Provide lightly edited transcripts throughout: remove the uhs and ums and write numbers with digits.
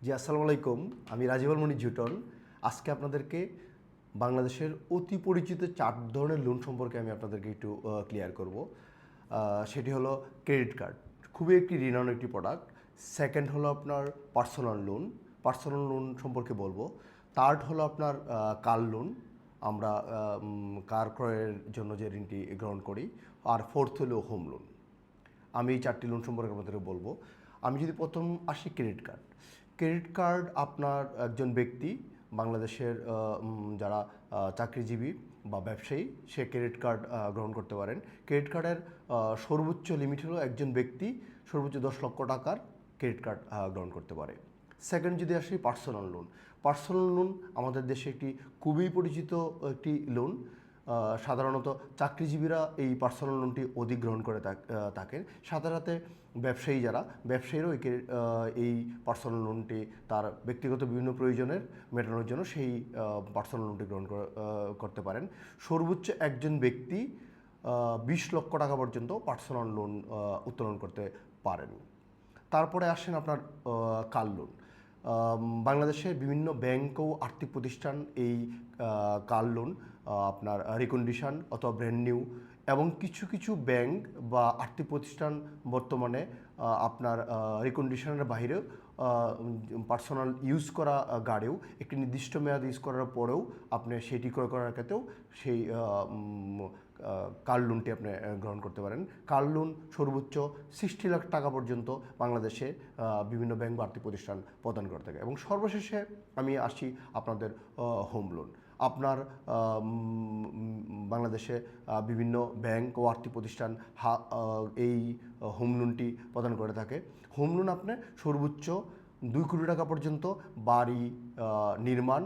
জি আসসালামু আলাইকুম। আমি রাজীবুল মনি জুটন। আজকে আপনাদেরকে বাংলাদেশের অতি পরিচিত 4 ধরনের লোন সম্পর্কে আমি আপনাদেরকে একটু ক্লিয়ার করব। সেটি হলো ক্রেডিট কার্ড, খুবই একটি রিনাউন্ড একটি প্রোডাক্ট। সেকেন্ড হলো আপনার পার্সোনাল লোন সম্পর্কে বলবো। থার্ড হলো আপনার কার লোন, আমরা কার ক্রয়ের জন্য যে ঋণটি গ্রহণ করি। আর ফোর্থ হলো হোম লোন। আমি এই 4টি লোন সম্পর্কে আপনাদেরকে বলবো। আমি যদি প্রথম আসি ক্রেডিট কার্ড আপনার একজন ব্যক্তি বাংলাদেশের যারা চাকরিজীবী বা ব্যবসায়ী সে ক্রেডিট কার্ড গ্রহণ করতে পারেন। ক্রেডিট কার্ডের সর্বোচ্চ লিমিট হলো একজন ব্যক্তি সর্বোচ্চ 10 লক্ষ টাকার ক্রেডিট কার্ড গ্রহণ করতে পারে। সেকেন্ড যদি আসি পার্সোনাল লোন আমাদের দেশে একটি খুবই পরিচিত একটি লোন। সাধারণত চাকরিজীবীরা এই পার্সোনাল লোনটি অধিগ্রহণ করে থাকেন। সাথে সাথে ব্যবসায়ীরাও এই পার্সোনাল লোনটি তার ব্যক্তিগত বিভিন্ন প্রয়োজনের মেটানোর জন্য সেই পার্সোনাল লোনটি গ্রহণ করতে পারেন। সর্বোচ্চ একজন ব্যক্তি 20 লক্ষ টাকা পর্যন্ত পার্সোনাল লোন উত্তোলন করতে পারেন। তারপরে আসেন আপনার কার লোন। বাংলাদেশের বিভিন্ন ব্যাংক ও আর্থিক প্রতিষ্ঠান এই কার লোন আপনার রিকন্ডিশন অথবা ব্র্যান্ড নিউ, এবং কিছু কিছু ব্যাংক বা আর্থিক প্রতিষ্ঠান বর্তমানে আপনার রিকন্ডিশনের বাইরেও পার্সোনাল ইউজ করা গাড়িও একটি নির্দিষ্ট মেয়াদ ইউজ করার পরেও আপনি সেটি ক্রয় করার ক্ষেত্রেও সেই কার লোনটি আপনি গ্রহণ করতে পারেন। কার লোন সর্বোচ্চ 60 লাখ টাকা পর্যন্ত বাংলাদেশে বিভিন্ন ব্যাংক বা আর্থিক প্রতিষ্ঠান প্রদান করে থাকে। এবং সর্বশেষে আমি আসি আপনাদের হোম লোন। আপনার বাংলাদেশে বিভিন্ন ব্যাংক ও আর্থিক প্রতিষ্ঠান এই হোম লোনটি প্রদান করে থাকে। হোম লোন আপনি সর্বোচ্চ 2 কোটি টাকা পর্যন্ত বাড়ি নির্মাণ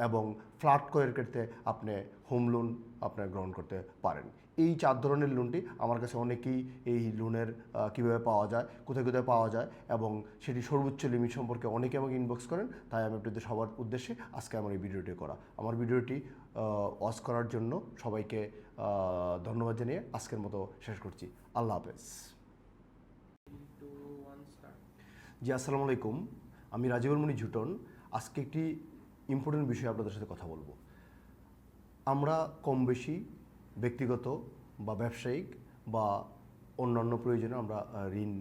এবং ফ্ল্যাট ক্রয়ের ক্ষেত্রে আপনি হোম লোন আপনার গ্রহণ করতে পারেন। এই 4 ধরনের লোনটি আমার কাছে অনেকেই এই লোনের কীভাবে পাওয়া যায়, কোথায় কোথায় পাওয়া যায় এবং সেটি সর্বোচ্চ লিমিট সম্পর্কে অনেকে আমাকে ইনবক্স করেন। তাই আমি আপনাদের সবার উদ্দেশ্যে আজকে আমার এই ভিডিওটি করা। আমার ভিডিওটি ওয়াচ করার জন্য সবাইকে ধন্যবাদ জানিয়ে আজকের মতো শেষ করছি। আল্লাহ হাফেজ। জি আসসালামু আলাইকুম। আমি রাজীবুল মনি জুটন। আজকে একটি ইম্পর্টেন্ট বিষয়ে আপনাদের সাথে কথা বলবো। আমরা কম বেশি ব্যক্তিগত বা ব্যবসায়িক বা অন্যান্য প্রয়োজনে আমরা ঋণ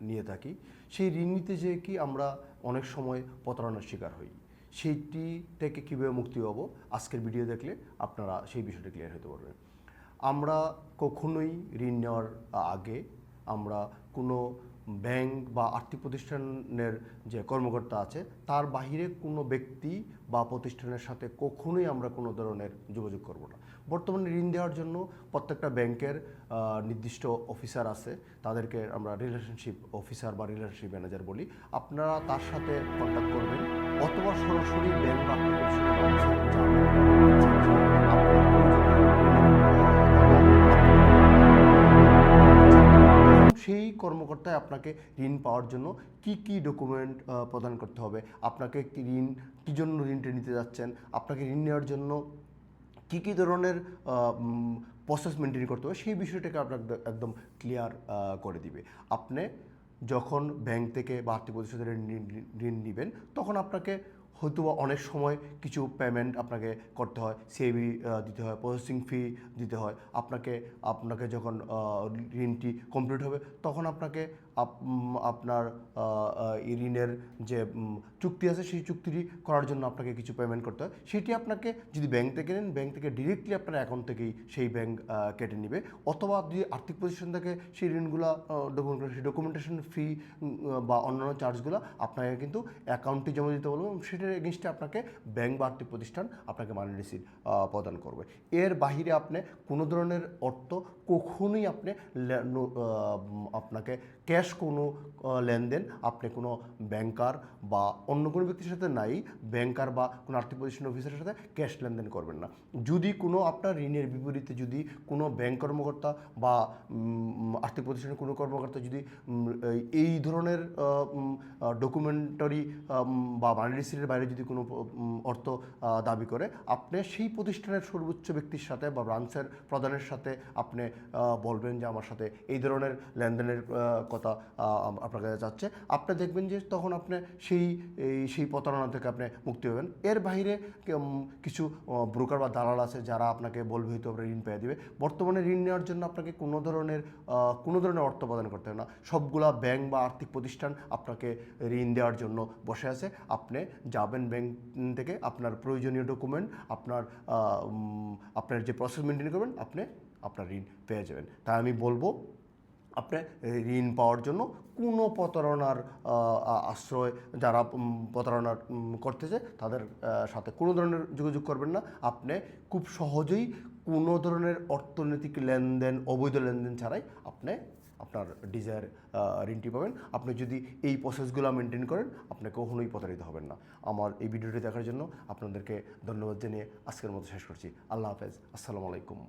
নিয়ে থাকি। সেই ঋণ নিতে যেয়ে কি আমরা অনেক সময় প্রতারণার শিকার হই। সেইটি থেকে কীভাবে মুক্তি পাবো আজকের ভিডিও দেখলে আপনারা সেই বিষয়টা ক্লিয়ার হতে পারবেন। আমরা কখনোই ঋণ নেওয়ার আগে আমরা কোনো ব্যাংক বা আর্থিক প্রতিষ্ঠানের যে কর্মকর্তা আছে তার বাহিরে কোনো ব্যক্তি বা প্রতিষ্ঠানের সাথে কখনোই আমরা কোনো ধরনের যোগাযোগ করব না। বর্তমানে ঋণ দেওয়ার জন্য প্রত্যেকটা ব্যাংকের নির্দিষ্ট অফিসার আছে, তাদেরকে আমরা রিলেশনশিপ অফিসার বা রিলেশনশিপ ম্যানেজার বলি। আপনারা তার সাথে কন্ট্যাক্ট করবেন অথবা সরাসরি ব্যাংক বা আর্থিক সেই কর্মকর্তায় আপনাকে ঋণ পাওয়ার জন্য কি কি ডকুমেন্ট প্রদান করতে হবে, আপনাকে ঋণ কী জন্য ঋণটা নিতে যাচ্ছেন, আপনাকে ঋণ নেওয়ার জন্য কী কী ধরনের প্রসেস মেনটেন করতে হবে, সেই বিষয়টাকে আপনাকে একদম ক্লিয়ার করে দিবে। আপনি যখন ব্যাংক থেকে বা আর্থিক প্রতিষ্ঠান থেকে ঋণ নেবেন তখন আপনাকে হয়তো অনেক সময় কিছু পেমেন্ট আপনাকে করতে হয়, সিআইবি দিতে হয়, প্রসেসিং ফি দিতে হয়। আপনাকে যখন ঋণটি কমপ্লিট হবে তখন আপনাকে আপনার ঋণের যে চুক্তি আছে সেই চুক্তিটি করার জন্য আপনাকে কিছু পেমেন্ট করতে হয়। সেটি আপনাকে যদি ব্যাংক থেকে নেন, ব্যাংক থেকে ডিরেক্টলি আপনার অ্যাকাউন্ট থেকেই সেই ব্যাংক কেটে নেবে। অথবা যদি আর্থিক প্রতিষ্ঠান থেকে সেই ঋণগুলো সেই ডকুমেন্টেশন ফি বা অন্যান্য চার্জগুলো আপনাকে কিন্তু অ্যাকাউন্টে জমা দিতে বলবো, এবং সেটার এগেনস্টে আপনাকে ব্যাংক বা আর্থিক প্রতিষ্ঠান আপনাকে মানি রিসিট প্রদান করবে। এর বাহিরে আপনি কোনো ধরনের অর্থ কখনোই আপনাকে ক্যাশ কোনো লেনদেন আপনি কোনো ব্যাংকার বা অন্য কোনো ব্যক্তির সাথে নাই, ব্যাংকার বা কোনো আর্থিক প্রতিষ্ঠান অফিসারের সাথে ক্যাশ লেনদেন করবেন না। যদি কোনো আপনার ঋণের বিপরীতে যদি কোনো ব্যাংক কর্মকর্তা বা আর্থিক প্রতিষ্ঠানের কোনো কর্মকর্তা যদি এই ধরনের ডকুমেন্টারি বা মানি রিসিটের বাইরে যদি কোনো অর্থ দাবি করে, আপনি সেই প্রতিষ্ঠানের সর্বোচ্চ ব্যক্তির সাথে বা ব্রাঞ্চের প্রধানের সাথে আপনি বলবেন যে আমার সাথে এই ধরনের লেনদেনের কথা আপনার কাছে চাচ্ছে, আপনি দেখবেন যে তখন আপনি সেই প্রতারণা থেকে আপনি মুক্তি পাবেন। এর বাইরে কিছু ব্রোকার বা দালাল আছে যারা আপনাকে বলবে হয়তো ঋণ পেয়ে দেবে। বর্তমানে ঋণ নেওয়ার জন্য আপনাকে কোনো ধরনের অর্থ প্রদান করতে হবে না। সবগুলা ব্যাংক বা আর্থিক প্রতিষ্ঠান আপনাকে ঋণ দেওয়ার জন্য বসে আছে। আপনি যাবেন ব্যাংক থেকে, আপনার প্রয়োজনীয় ডকুমেন্ট, আপনার যে প্রসেস মেনটেন করবেন, আপনি আপনার ঋণ পেয়ে যাবেন। তাই আমি বলবো আপনি ঋণ পাওয়ার জন্য কোনো প্রতারণার আশ্রয়, যারা প্রতারণা করতেছে তাদের সাথে কোনো ধরনের যোগাযোগ করবেন না। আপনি খুব সহজেই কোনো ধরনের অর্থনৈতিক লেনদেন, অবৈধ লেনদেন ছাড়াই আপনি আপনার ডিজায়ার ঋণটি পাবেন। আপনি যদি এই প্রসেসগুলো মেনটেন করেন, আপনি কখনোই প্রতারিত হবেন না। আমার এই ভিডিওটি দেখার জন্য আপনাদেরকে ধন্যবাদ জানিয়ে আজকের মতো শেষ করছি। আল্লাহ হাফেজ, আসসালামু আলাইকুম।